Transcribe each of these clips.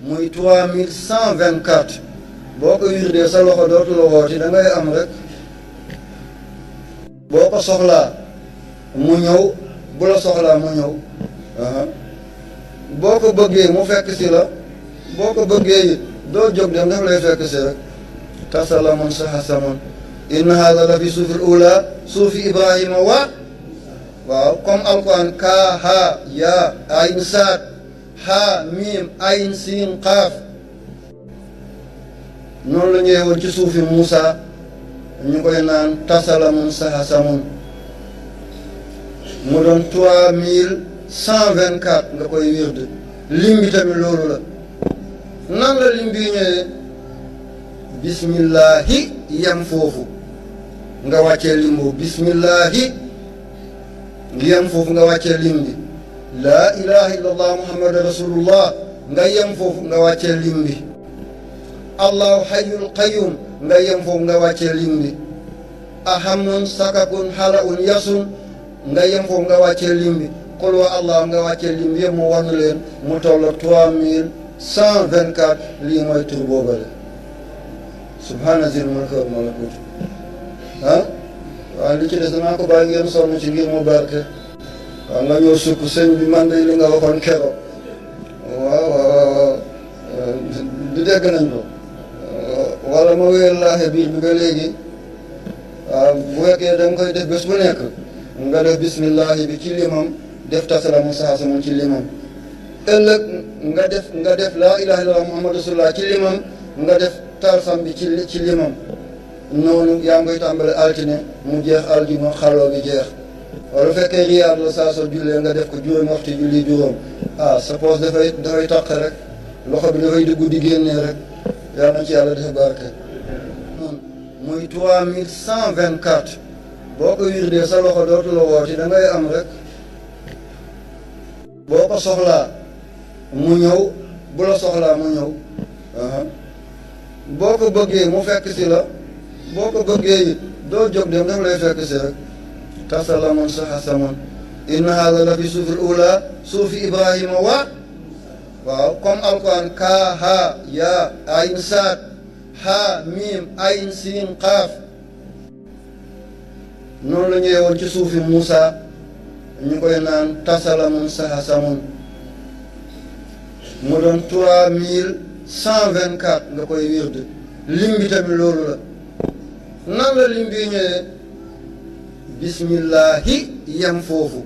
muy 3124 boo ko wirdee sa loxo dootu la wooti da ngay am rek boo ko soxlaa mu ñëw bu la soxlaa mu ñëw boo ko bëggee mu fekk si la boo ko bëggee it doo jóg dem daf lay fekk si rek tasalamun sahasamun inna hada la fi suufil ula suufi ibrahima waaw comme alquran ka ha ya ayn saad ha miim ayn siin qaaf noonu la ñëwee woon ci suufi Muusa ñu koy naan tasalamun sahasamun mu doon 3124 nga koy wird lim bi tamit loolu la nan la lim bi ñëwee bismillahi yem foofu nga wàccee lim boobu bismillahi yem foofu nga wàccee lim bi laa ilaha illallah muhammad rasulullah nga yem foofu nga wàccee lim bi allahu hayyul qayyum nga yem foofu nga wàccee lim bi ahamun sakakun halaun yasun nga yem foofu nga wàccee lim bi qul wa allah nga wàccee lim bi yëpp mu wan leen mu toll 3124 lii mooy tur boobale subhaana zil mulki wal malakut waaw li ci des danaa ko bàyyi ngeen sonn ci ngir mu barke waaw nga ñëw sukk sëñ bi man de li nga waxoon kero waaw du dégg nañ ko wala ma wéyal laaxe biir bi ba léegi waaw bu fekkee da nga koy def bés bu nekk nga def bismillahi bi ci limam def tasalamu sahasamun ci limam ëllëg nga def laa ilaha illallah muhammadu rasulullah ci limam nga def tarsam bi ci limam noonu yaa ngi koy tàmbale altine mu jeex aljuma xaloo bi jeex wala fekkee riyaad la saa soo jullee nga def ko juróomi waxtu julli juróom sa poos dafay taq rek loxo bi dafay dugg di génnee rek yal na ci yàlla def barke muy 3124 boo ko wirdee sa loxo dootu la wooti da ngay am rek boo ko soxlaa mu ñëw bu la soxlaa mu ñëw boo ko bëggee mu fekk si la boo ko bëggee it doo jóg dem daf lay fekk si rek tasalamun sahasamun inna hada la fi suufil ula suufi ibrahima waaw comme alquran ka ha ya ayn saad ha miim ayn siin qaaf noonu la ñëwee woon ci suufi Muusa ñu koy naan tasalamun sahasamun mu doon 3124 nga koy wird lim bi tamit loolu la nan la lim bi ñëwee bismillahi yem foofu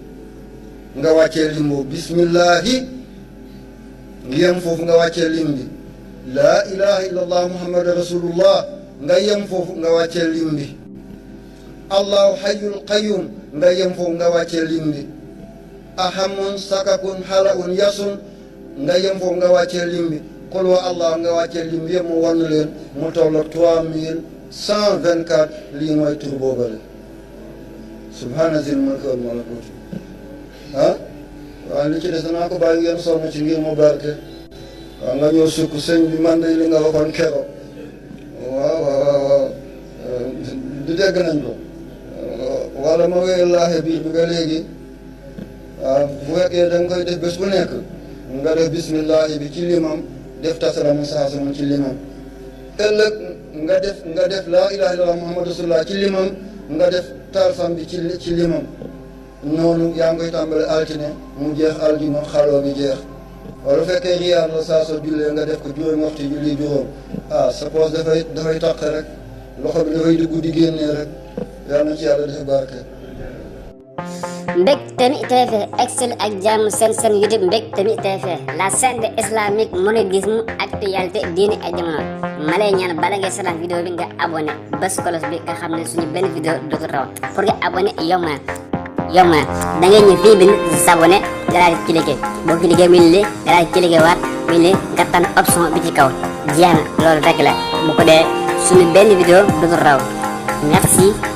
nga wàccee lim boobu bismillahi yem foofu nga wàccee lim bi laa ilaha illallah muhammad rasulullah nga yem foofu nga wàccee lim bi allahu hayyul qayyum nga yem foofu nga wàccee lim bi ahamun sakakun halaun yasun nga yem foofu nga wàccee lim bi qul wa allah nga wàccee lim bi yëpp mu wan leen mu toll 3124 lii mooy tur boobale subhaana zil mulki wal malakut waaw li ci des danaa ko bàyyi ngeen sonn ci ngir mu barke waaw nga ñëw sukk sëñ bi man de li nga waxoon kero waaw du dégg nañ ko wala ma wéyal laaxe biir bi ba léegi waaw bu fekkee da nga koy def bés bu nekk nga def bismillahi bi ci limam def tasalamu sahasamun ci limam ëllëg nga def laa ilaha illallah muhammadu rasulullah ci limam nga def tarsam bi ci limam noonu yaa ngi koy tàmbale altine mu jeex aljuma xaloo bi jeex wala fekkee riyaad la saa soo jullee nga def ko juróomi waxtu julli juróom sa poos dafay taq rek loxo bi dafay dugg di génnee rek yal na ci yàlla def barke. Mbectemi TV excel ak jàmm seen YouTube Mbectemi TV la chaîne de islamique mouridisme actualité diine ak jamono ma lay ñaan bala ngay seetaan vidéo bi nga abonné bés kolos bi nga xam ne suñu benn vidéo dootu raw pour nga abonné yomb na da ngay ñëw fii bind s'abonné nga daal di cliqué boo cliqué muy li nga daal di cliqué waat muy li nga tànn option bi ci kaw jeex na loolu rek la bu ko dee suñu benn vidéo dootu raw merci.